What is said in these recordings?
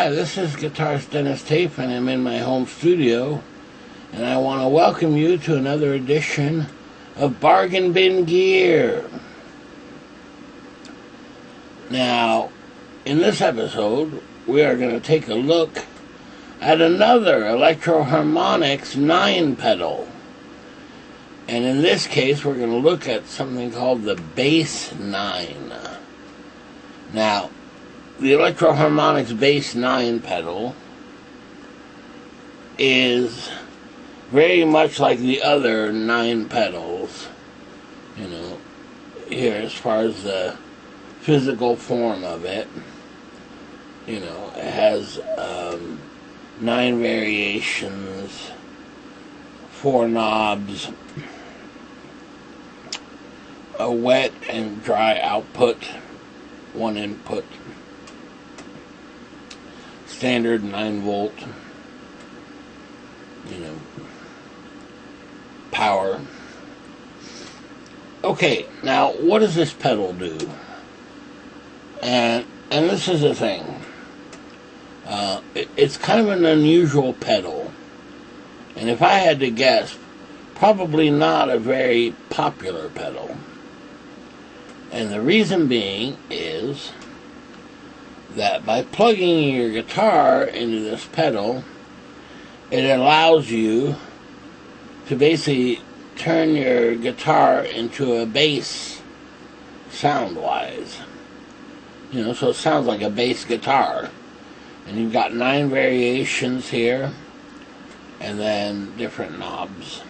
Hi, this is guitarist Denis Taaffe, and I'm in my home studio, and I want to welcome you to another edition of Bargain Bin Gear. Now, in this episode, we are going to take a look at another Electro-Harmonix 9-pedal. And in this case, we're going to look at something called the Bass 9. Now, the Electro-Harmonix Bass 9 pedal is very much like the other 9 pedals, you know, here as far as the physical form of it. You know, it has 9 variations, 4 knobs, a wet and dry output, 1 input, standard 9-volt, you know, power. Okay, now what does this pedal do? And this is the thing. It's kind of an unusual pedal, and if I had to guess, probably not a very popular pedal. And the reason being is that by plugging your guitar into this pedal, it allows you to basically turn your guitar into a bass sound-wise. You know, so it sounds like a bass guitar. And you've got 9 variations here, and then different knobs,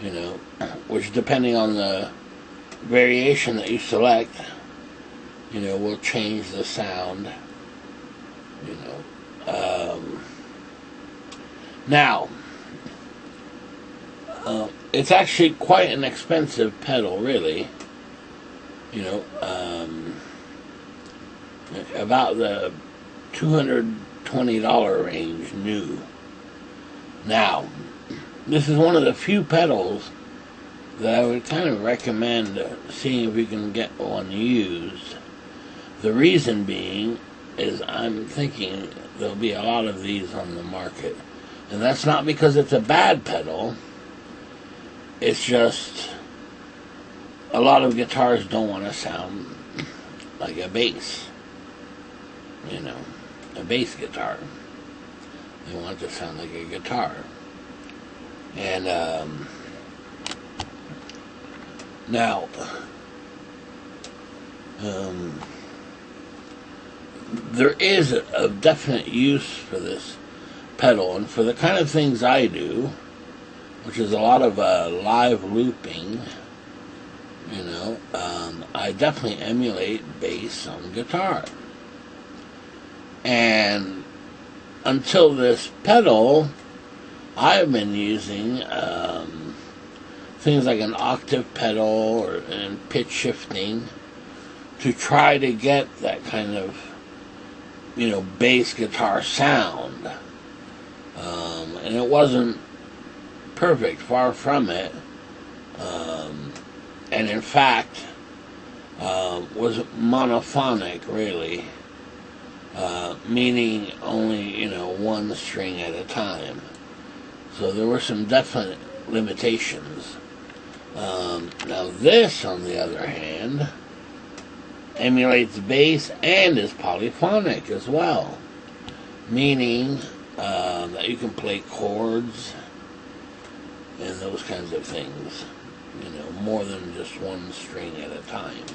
you know, which depending on the variation that you select, you know, will change the sound, you know. Now, it's actually quite an expensive pedal, really, you know, about the $220 range new. Now, this is one of the few pedals that I would kind of recommend seeing if you can get one used. The reason being is I'm thinking there'll be a lot of these on the market. And that's not because it's a bad pedal. It's just a lot of guitars don't want to sound like a bass. You know, a bass guitar. They want it to sound like a guitar. And now, there is a definite use for this pedal, and for the kind of things I do, which is a lot of live looping, you know, I definitely emulate bass on guitar. And until this pedal, I've been using things like an octave pedal and pitch shifting to try to get that kind of, you know, bass guitar sound. And it wasn't perfect, far from it. And in fact, was monophonic, really. Meaning only, you know, one string at a time. So there were some definite limitations. Now this, on the other hand, emulates bass and is polyphonic as well. Meaning that you can play chords and those kinds of things, you know, more than just one string at a time.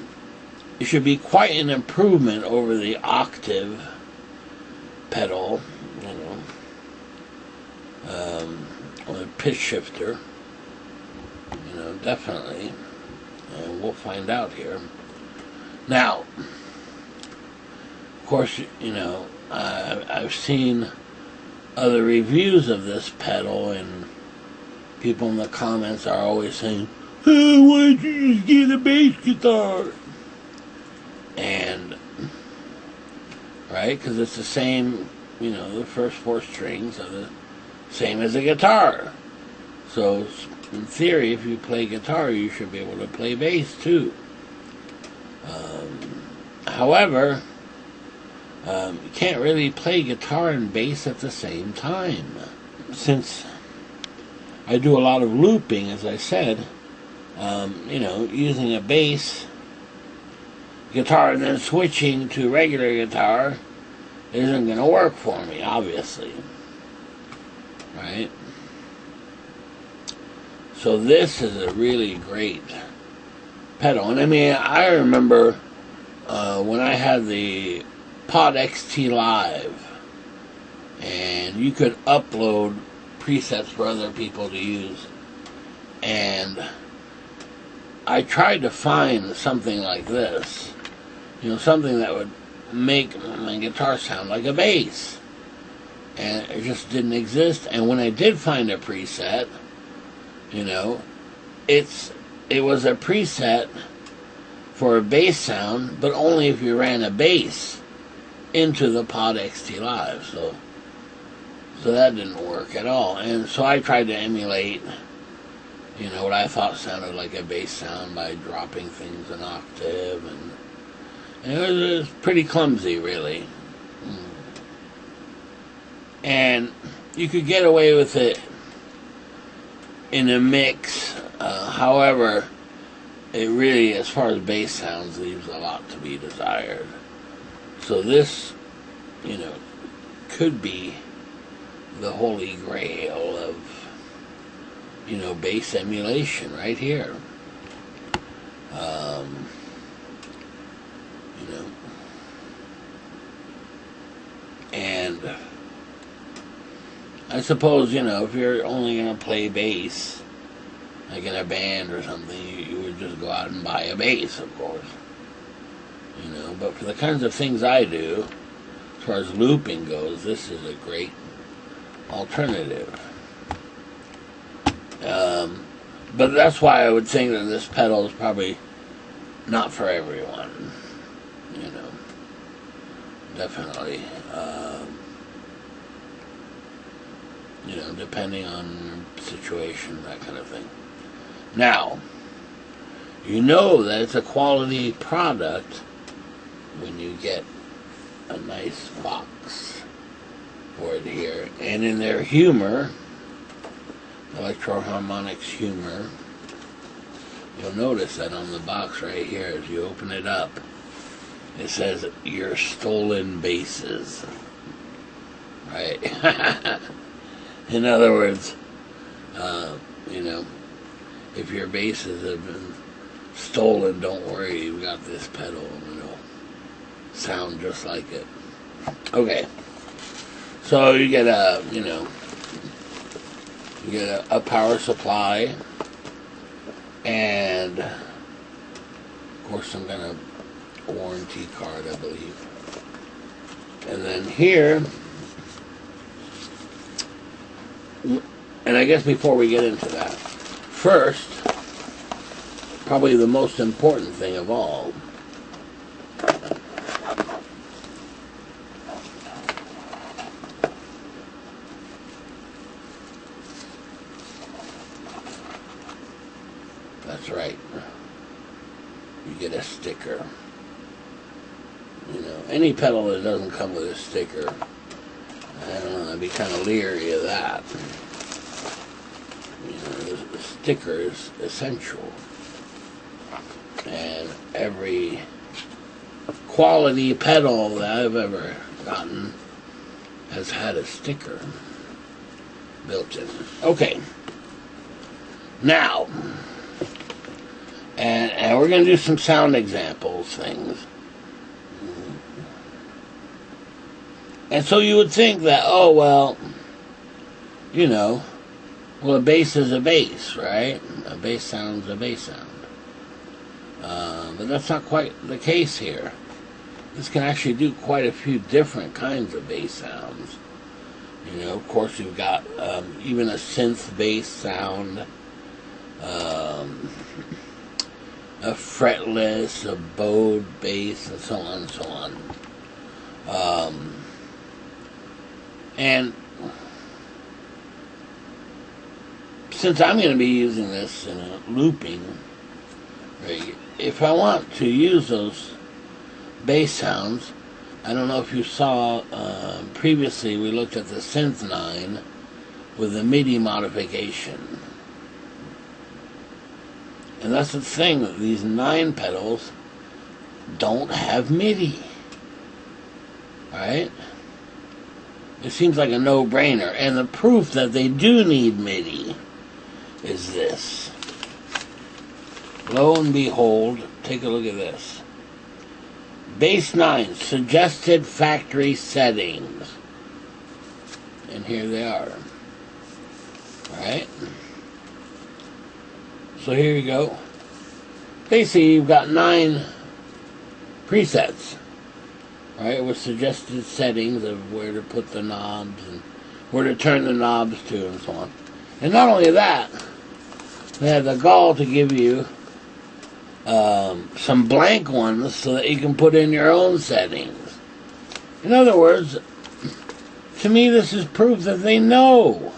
It should be quite an improvement over the octave pedal, you know, or the pitch shifter, you know, definitely. And we'll find out here. Now, of course, you know, I've seen other reviews of this pedal, and people in the comments are always saying, "Oh, why don't you just get a bass guitar?" And, right, because it's the same, you know, the first 4 strings are the same as a guitar. So, in theory, if you play guitar, you should be able to play bass, too. However, You can't really play guitar and bass at the same time. Since I do a lot of looping, as I said, using a bass guitar and then switching to regular guitar isn't going to work for me, obviously. Right? So this is a really great pedal. And I mean, I remember when I had the Pod XT Live, and you could upload presets for other people to use, and I tried to find something like this, something that would make my guitar sound like a bass, and it just didn't exist. And when I did find a preset, it was a preset for a bass sound, but only if you ran a bass into the Pod XT Live. So that didn't work at all. And so I tried to emulate, what I thought sounded like a bass sound by dropping things an octave, and it was pretty clumsy, really. And you could get away with it in a mix. However, it really, as far as bass sounds, leaves a lot to be desired. So this, could be the holy grail of, bass emulation right here. And I suppose, if you're only going to play bass, like in a band or something, you would just go out and buy a bass, of course. But for the kinds of things I do, as far as looping goes, this is a great alternative. But that's why I would think that this pedal is probably not for everyone. Definitely. Depending on situation, that kind of thing. Now, that it's a quality product when you get a nice box for it here. And in their humor, Electro-Harmonix humor, you'll notice that on the box right here, as you open it up, it says, "Your stolen basses." Right? In other words, if your basses have been stolen, don't worry, you've got this pedal, and it'll sound just like it. Okay. So you get a power supply, and of course some kind of warranty card, I believe. And then here, and I guess before we get into that, first, probably the most important thing of all, that's right, you get a sticker. Any pedal that doesn't come with a sticker, I don't know, I'd be kind of leery of that. The sticker is essential. And every quality pedal that I've ever gotten has had a sticker built in. Okay. Now, and we're going to do some sound examples things. And so you would think that, a bass is a bass, right? A bass sound's a bass sound. But that's not quite the case here. This can actually do quite a few different kinds of bass sounds. Of course you've got even a synth bass sound, a fretless, a bowed bass, and so on and so on. And since I'm going to be using this in a looping, right, if I want to use those bass sounds, I don't know if you saw, previously we looked at the Synth 9 with the MIDI modification. And that's the thing, these 9 pedals don't have MIDI. Right? It seems like a no-brainer. And the proof that they do need MIDI is this. Lo and behold, take a look at this. Bass 9, suggested factory settings. And here they are. Right? So here you go. Basically, you've got 9 presets. Right? With suggested settings of where to put the knobs and where to turn the knobs to and so on. And not only that, they have the gall to give you some blank ones so that you can put in your own settings. In other words, to me this is proof that they know,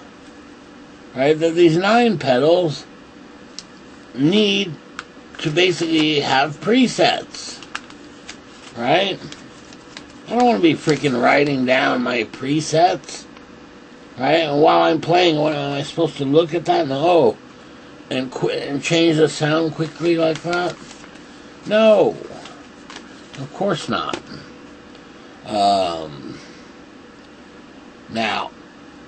right, that these 9 pedals need to basically have presets, right? I don't want to be freaking writing down my presets, right? And while I'm playing, what, am I supposed to look at that? No. And change the sound quickly like that? No. Of course not. Now,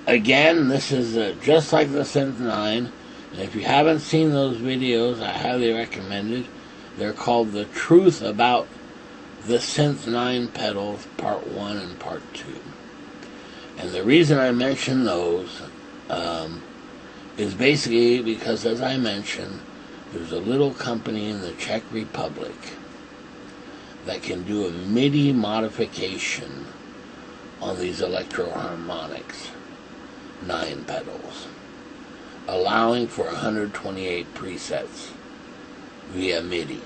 again, this is just like the Synth 9. And if you haven't seen those videos, I highly recommend it. They're called The Truth About the Synth 9 Pedals, Part 1 and Part 2. And the reason I mention those is basically because, as I mentioned, there's a little company in the Czech Republic that can do a MIDI modification on these Electro-Harmonix 9 pedals, allowing for 128 presets via MIDI.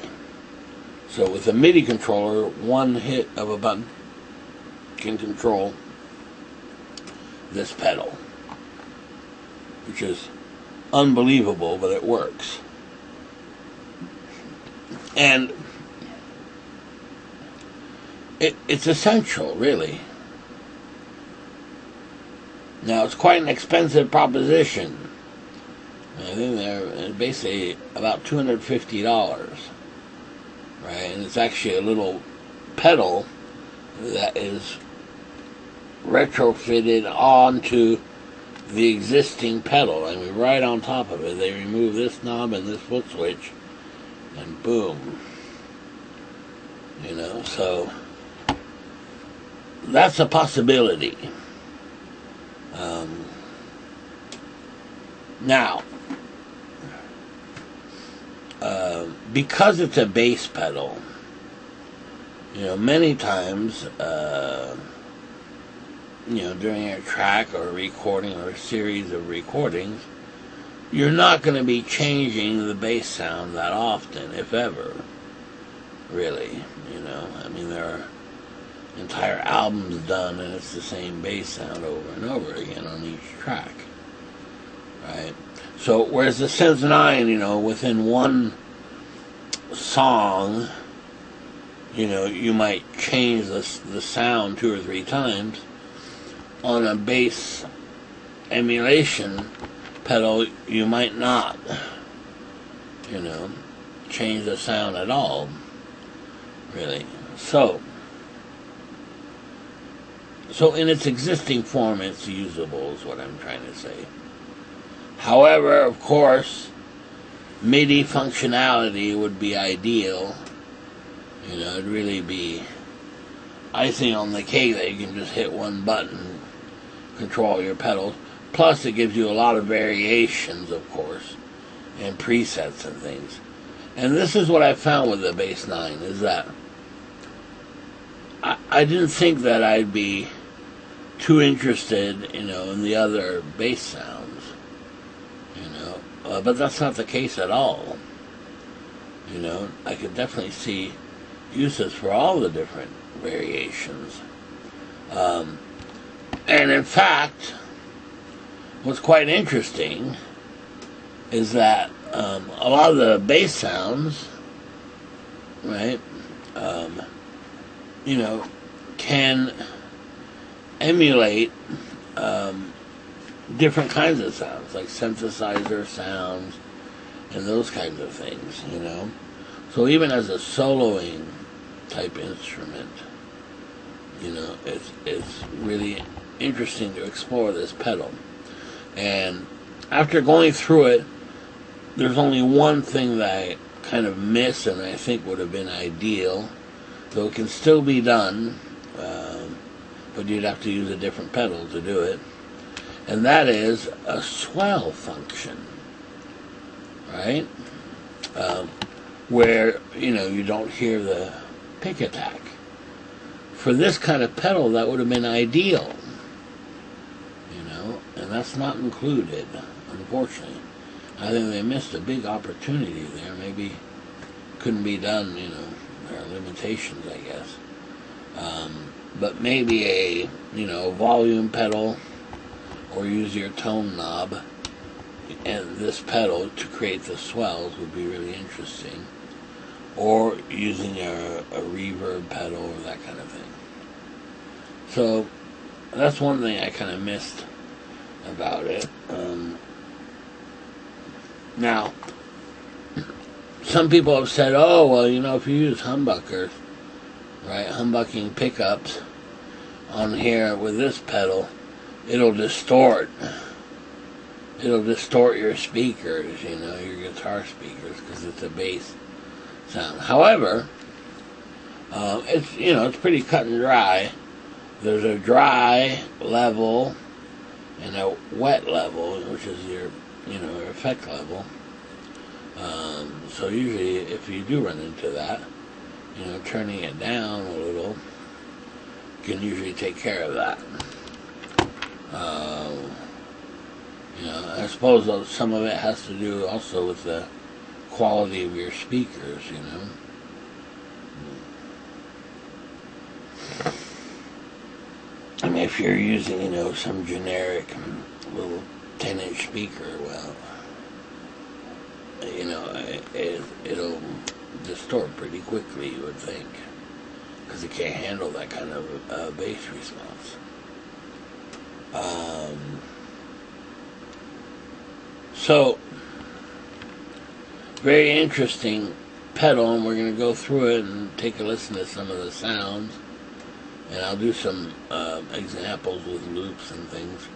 So with a MIDI controller, one hit of a button can control this pedal, which is unbelievable, but it works. And it's essential, really. Now, it's quite an expensive proposition. I think they're basically about $250, right? And it's actually a little pedal that is retrofitted onto the existing pedal. I mean, right on top of it, they remove this knob and this foot switch, and boom. You know, so that's a possibility. Now, because it's a bass pedal, you know, many times, you know, during a track or a recording or a series of recordings, you're not going to be changing the bass sound that often, if ever, really, you know. I mean, there are entire albums done and it's the same bass sound over and over again on each track, right? So, whereas the Synth 9, you know, within one song, you know, you might change the sound 2 or 3 times. On a bass emulation pedal, you might not, you know, change the sound at all, really. So in its existing form, it's usable, is what I'm trying to say. However, of course, MIDI functionality would be ideal. You know, it'd really be icing on the cake that you can just hit one button, control your pedals. Plus, it gives you a lot of variations, of course, and presets and things. And this is what I found with the Bass 9, is that I didn't think that I'd be too interested, you know, in the other bass sounds, you know, but that's not the case at all. You know, I could definitely see uses for all the different variations. And in fact, what's quite interesting is that a lot of the bass sounds, right, you know, can emulate different kinds of sounds, like synthesizer sounds and those kinds of things, you know. So even as a soloing type instrument, you know, it's really interesting to explore this pedal. And after going through it, there's only one thing that I kind of miss and I think would have been ideal, though it can still be done, but you'd have to use a different pedal to do it, and that is a swell function, right? Where, you know, you don't hear the pick attack. For this kind of pedal, that would have been ideal, you know, and that's not included, unfortunately. I think they missed a big opportunity there. Maybe couldn't be done, you know, there are limitations, I guess. But maybe a, you know, volume pedal, or use your tone knob and this pedal to create the swells would be really interesting. Or using a reverb pedal or that kind of thing. So that's one thing I kind of missed about it. Now, some people have said, oh, well, you know, if you use humbuckers, right, humbucking pickups on here with this pedal, it'll distort. It'll distort your speakers, you know, your guitar speakers, because it's a bass sound. However, it's, you know, it's pretty cut and dry. There's a dry level and a wet level, which is your, you know, your effect level. So usually, if you do run into that, you know, turning it down a little can usually take care of that. You know, I suppose some of it has to do also with the quality of your speakers, you know. I mean, if you're using, you know, some generic little 10-inch speaker, well, you know, it'll distort pretty quickly, you would think, because it can't handle that kind of bass response. So, very interesting pedal, and we're going to go through it and take a listen to some of the sounds, and I'll do some examples with loops and things,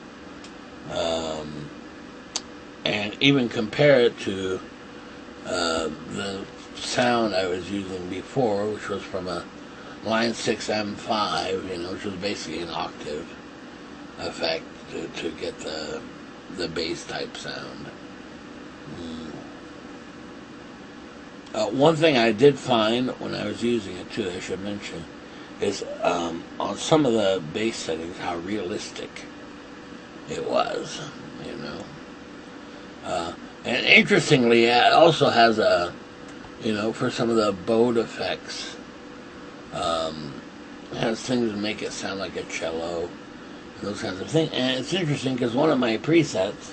and even compare it to the sound I was using before, which was from a Line 6 M5, you know, which was basically an octave effect to get the bass type sound. One thing I did find when I was using it too, I should mention, is on some of the bass settings how realistic it was, you know. And interestingly, it also has a, you know, for some of the bowed effects, it has things that make it sound like a cello, those kinds of things. And it's interesting because one of my presets,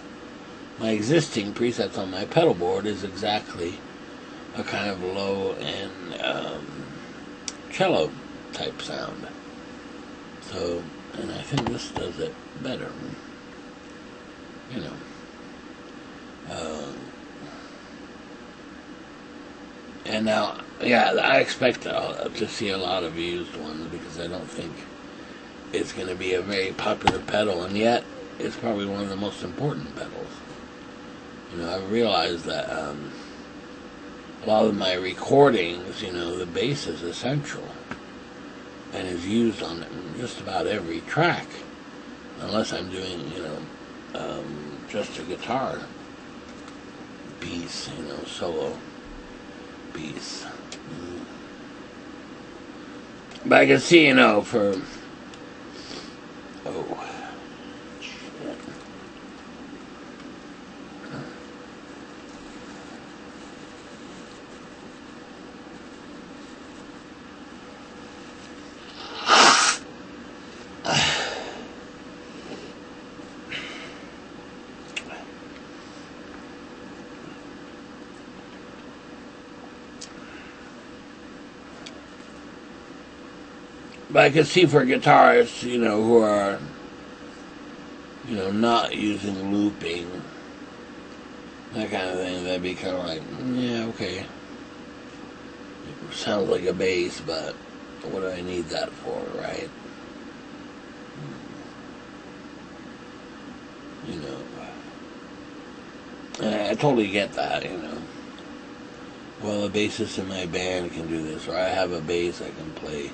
my existing presets on my pedal board, is exactly a kind of low-end cello type sound. So, and I think this does it better, you know. And now, yeah, I expect to see a lot of used ones because I don't think it's going to be a very popular pedal, and yet it's probably one of the most important pedals. You know, I've realized that a lot of my recordings, you know, the bass is essential and is used on just about every track, unless I'm doing, you know, just a guitar piece, you know, solo piece. But I can see, you know, for But I could see for guitarists, who are, not using looping, that kind of thing, that'd be kind of like, yeah, okay. It sounds like a bass, but what do I need that for, right? And I totally get that, Well, the bassist in my band can do this, or I have a bass I can play,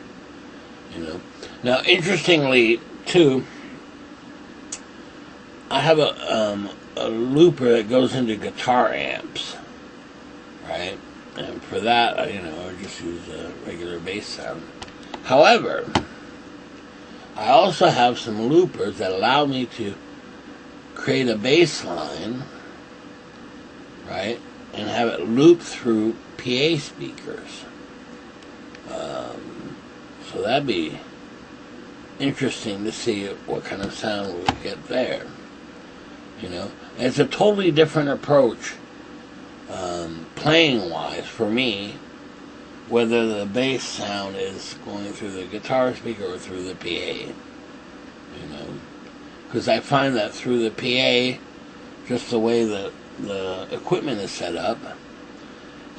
Now, interestingly, too, I have a looper that goes into guitar amps, right? And for that, I just use a regular bass sound. However, I also have some loopers that allow me to create a bass line, right, and have it loop through PA speakers. So that'd be interesting to see what kind of sound we would get there. And it's a totally different approach, playing-wise, for me, whether the bass sound is going through the guitar speaker or through the PA. Because I find that through the PA, just the way that the equipment is set up,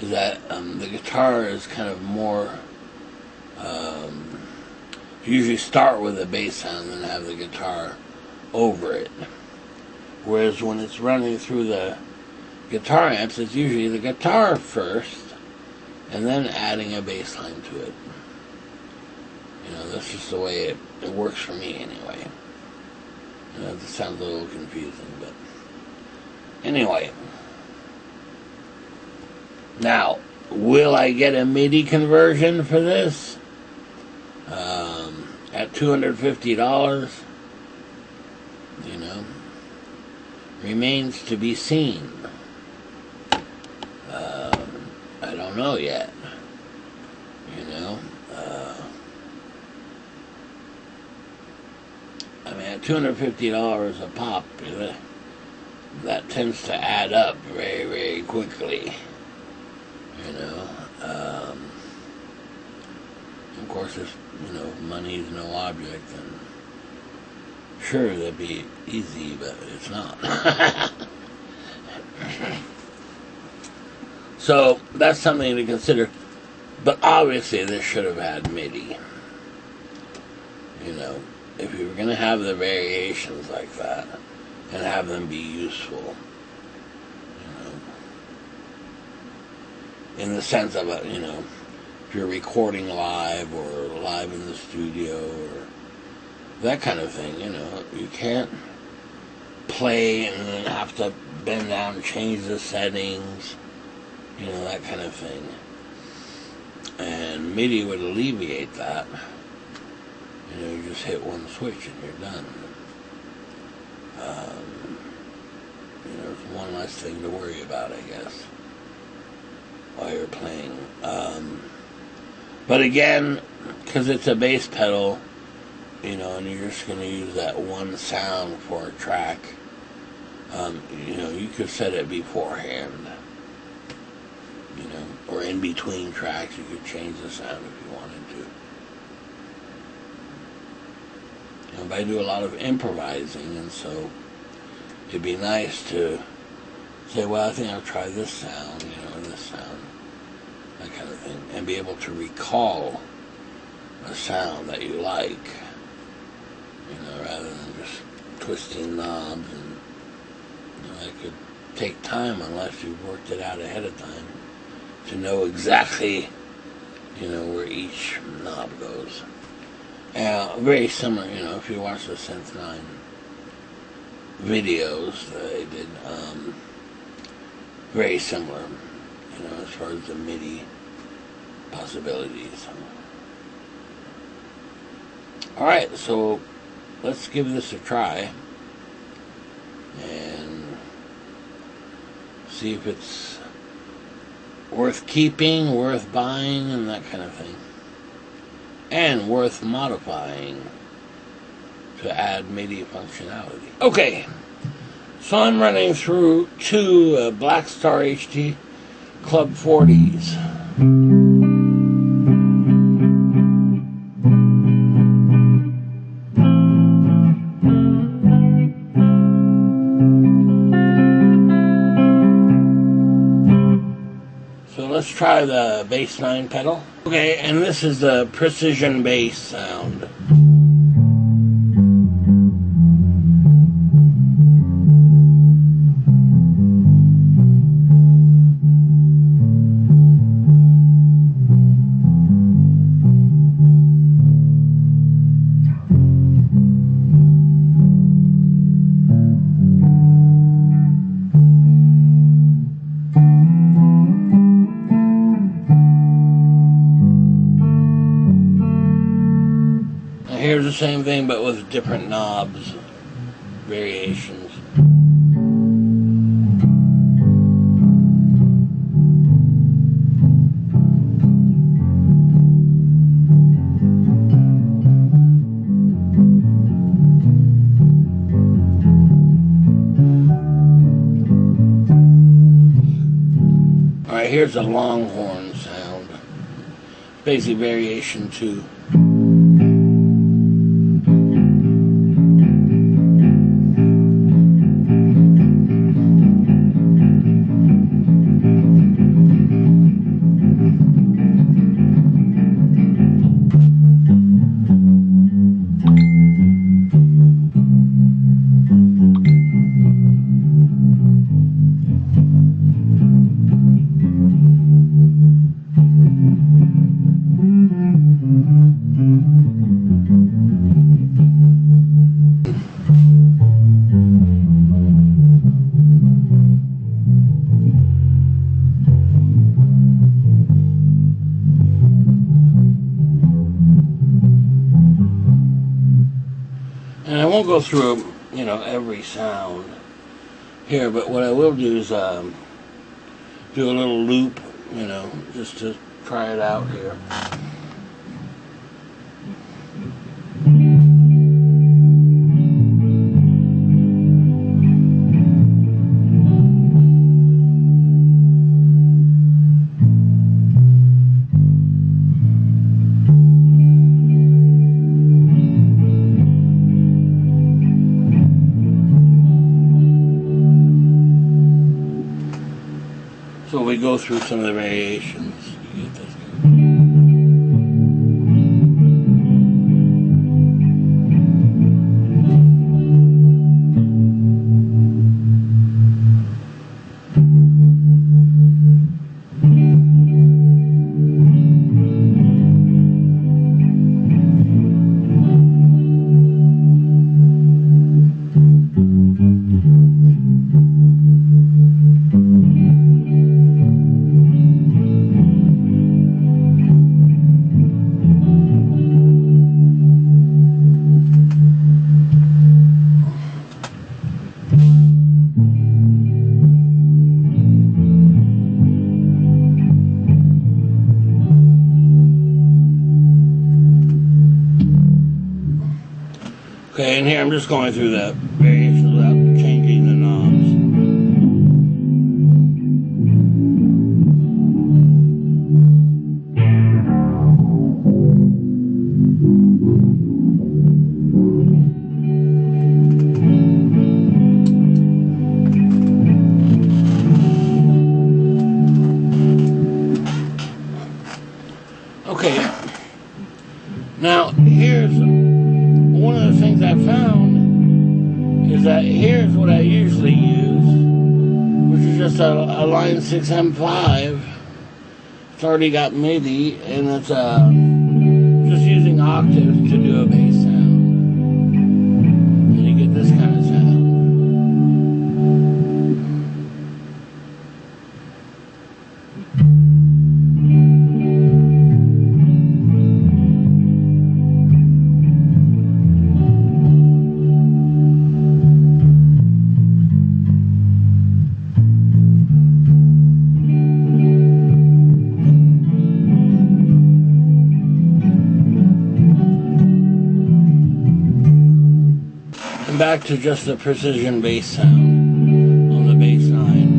is that the guitar is kind of more, usually start with a bass sound and have the guitar over it. Whereas when it's running through the guitar amps, it's usually the guitar first, and then adding a bass line to it. That's just the way it works for me anyway. This sounds a little confusing, but anyway. Now, will I get a MIDI conversion for this? At $250? Remains to be seen. I don't know yet. I mean, at $250 a pop, that tends to add up very, very quickly. Of course, if money is no object, then sure, that'd be easy, but it's not. So that's something to consider. But obviously, this should have had MIDI. If you were going to have the variations like that and have them be useful, in the sense of it, if you're recording live or live in the studio or that kind of thing, you can't play and then have to bend down and change the settings, that kind of thing. And MIDI would alleviate that. You just hit one switch and you're done. It's one less thing to worry about, I guess, while you're playing. But again, because it's a bass pedal, and you're just going to use that one sound for a track, you could set it beforehand, or in between tracks, you could change the sound if you wanted to. But I do a lot of improvising, and so it'd be nice to say, well, I think I'll try this sound, or this sound, that kind of thing, and be able to recall a sound that you like, rather than just twisting knobs, and that could take time unless you've worked it out ahead of time to know exactly, where each knob goes. Very similar, if you watch the Synth 9 videos that I did, very similar, as far as the MIDI possibilities. Alright, so let's give this a try and see if it's worth keeping, worth buying, and that kind of thing. And worth modifying to add MIDI functionality. Okay, so I'm running through two Black Star HD Club 40s. try the bass 9 pedal. Okay, and this is the precision bass sound. Here's the same thing, but with different knobs, variations. Alright, here's a longhorn sound. Basically variation 2. And I won't go through, every sound here, but what I will do is do a little loop, just to try it out here. So we go through some of the variations. You get this. Okay, and here I'm just going through the variations without changing the knobs. Okay, now here's one of the things I found is that here's what I usually use, which is just a line 6 M5. It's already got MIDI, and it's just using octaves to do a bass sound. And you get this kind of sound. Back to just the precision bass sound on the bass 9.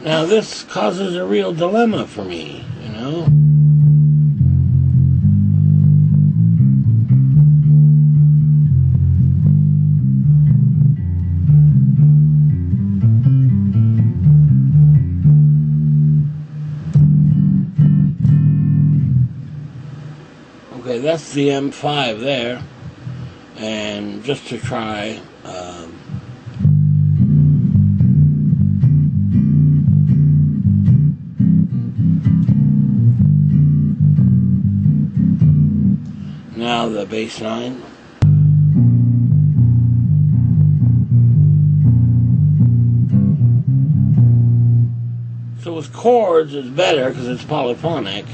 Now this causes a real dilemma for me, you know. Okay, that's the M5 there, and just to try now the bass line. So with chords it's better because it's polyphonic.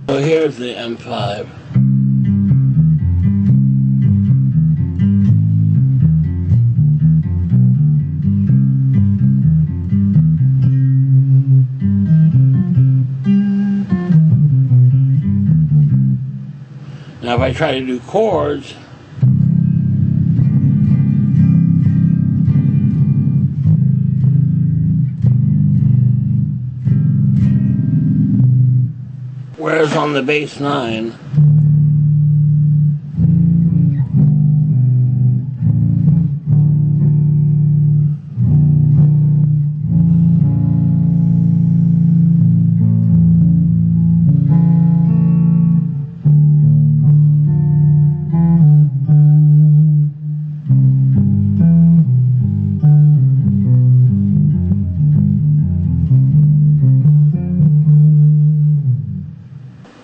So here's the M5. Now if I try to do chords, whereas on the bass 9,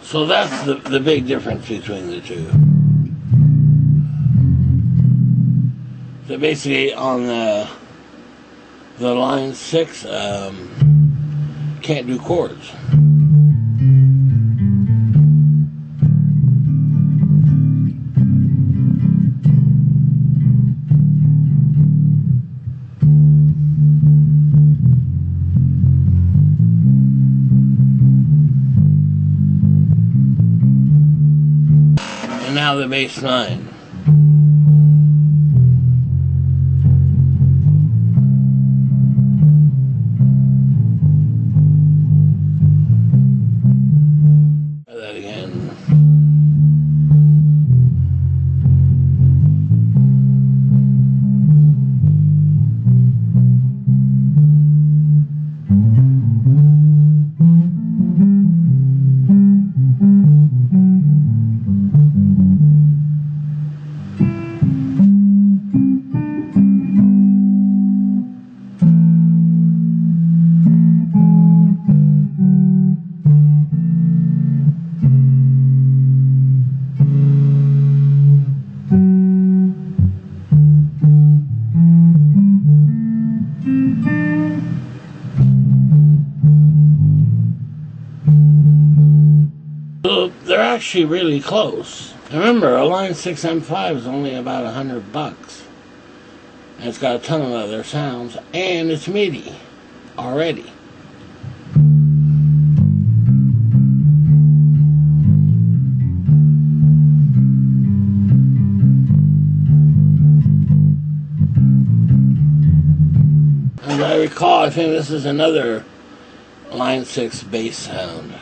so that's the big difference between the two. So basically on the line 6, can't do chords. And now the bass 9. Try that again. So they're actually really close. Remember, a line 6 M5 is only about $100. And it's got a ton of other sounds, and it's MIDI already. As I recall, I think this is another line 6 bass sound.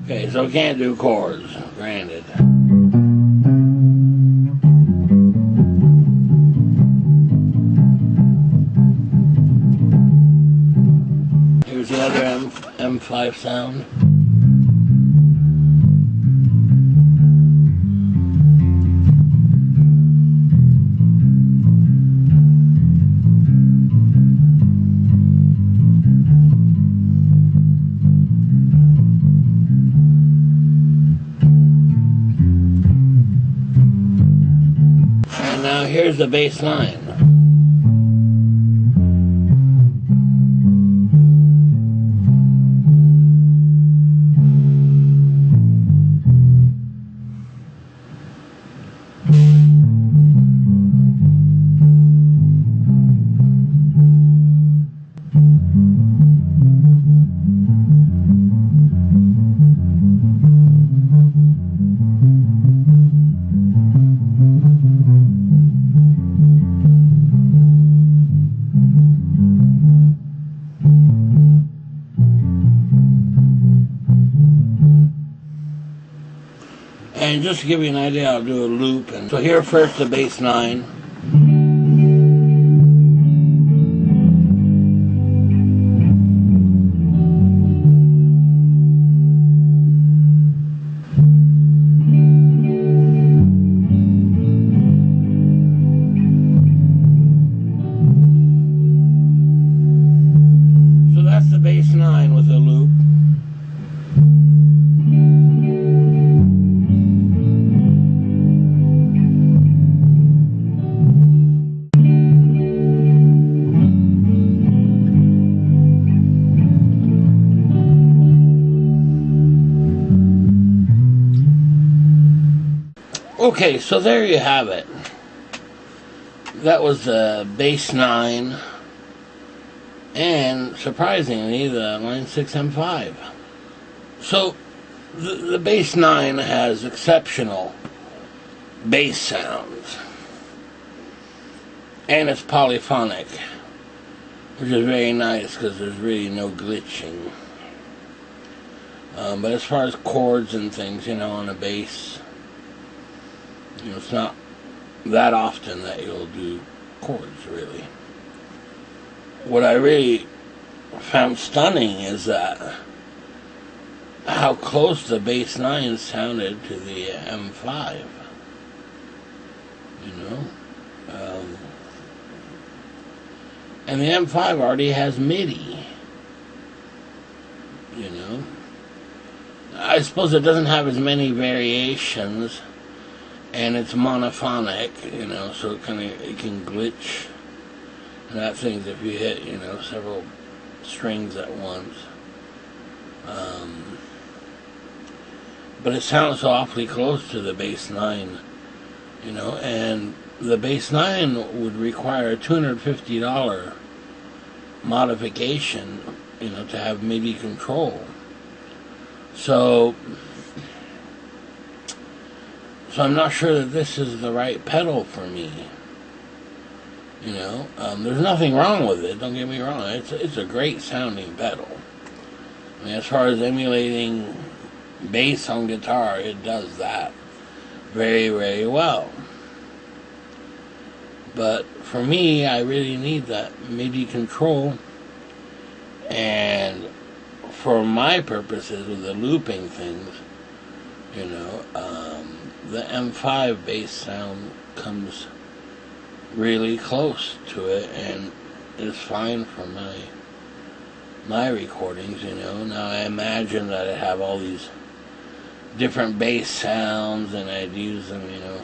Okay, so can't do chords, granted. Here's the other M5 sound. And now here's the bass line. And just to give you an idea, I'll do a loop. And so here first the bass 9. So that's the bass 9 with a loop. Okay, so there you have it. That was the bass 9 and, surprisingly, the line 6 M5. So the bass 9 has exceptional bass sounds, and it's polyphonic, which is very nice because there's really no glitching. But as far as chords and things, on a bass, it's not that often that you'll do chords, really. What I really found stunning is that how close the bass 9 sounded to the M5. And the M5 already has MIDI. I suppose it doesn't have as many variations. And it's monophonic, so it can glitch and that things if you hit, several strings at once. But it sounds so awfully close to the bass 9, and the bass 9 would require a $250 modification, to have MIDI control. So I'm not sure that this is the right pedal for me. There's nothing wrong with it, don't get me wrong. It's a great sounding pedal. As far as emulating bass on guitar, it does that very, very well. But for me, I really need that MIDI control. And for my purposes with the looping things, the M5 bass sound comes really close to it and is fine for my recordings, Now I imagine that I have all these different bass sounds and I'd use them,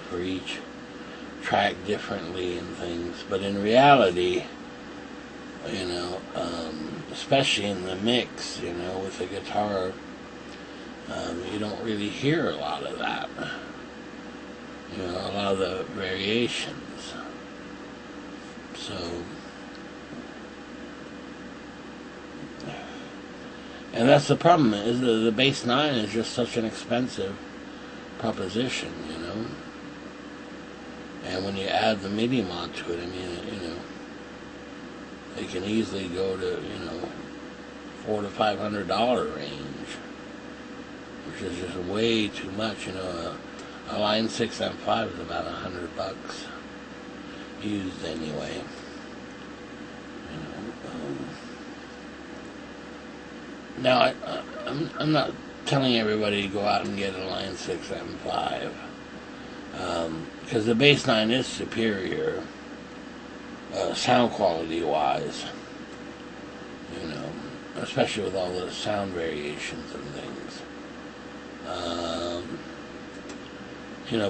for each track differently and things. But in reality, especially in the mix, with the guitar, you don't really hear a lot of that. A lot of the variations. So, and that's the problem, is the bass 9 is just such an expensive proposition, And when you add the MIDI mod to it, it can easily go to, $400 to $500 range, which is just way too much, A line 6 M5 is about $100 used anyway. Now I'm not telling everybody to go out and get a line 6 M5, because the bass 9 is superior, sound quality wise. Especially with all the sound variations and things.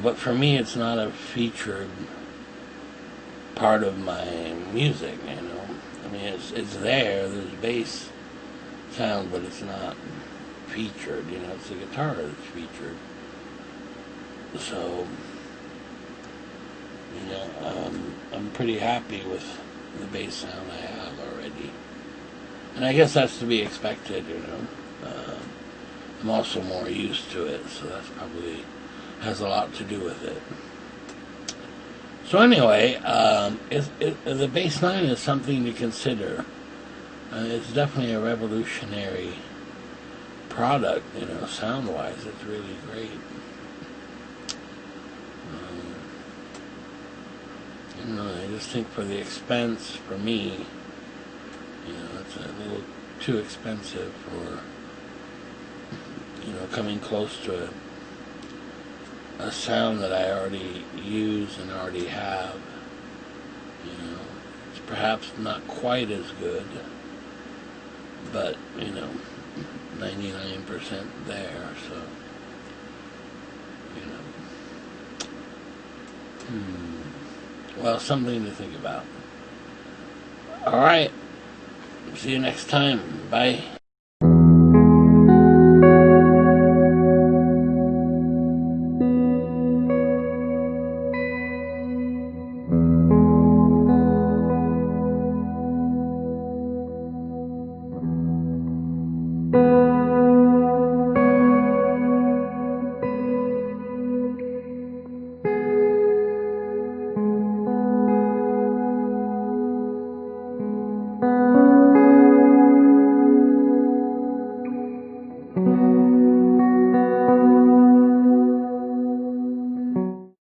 But for me, it's not a featured part of my music, you know. I mean, it's there. There's bass sound, but it's not featured. You know, it's the guitar that's featured. So, you know, I'm pretty happy with the bass sound I have already, and I guess that's to be expected. You know, I'm also more used to it, so that's probably has a lot to do with it. So anyway, the Bass 9 is something to consider. It's definitely a revolutionary product, you know, sound-wise. It's really great. You know, I just think for the expense, for me, you know, it's a little too expensive for, you know, coming close to a sound that I already use and already have. You know, it's perhaps not quite as good, but, you know, 99% there, so, you know. Well, something to think about. Alright, see you next time. Bye.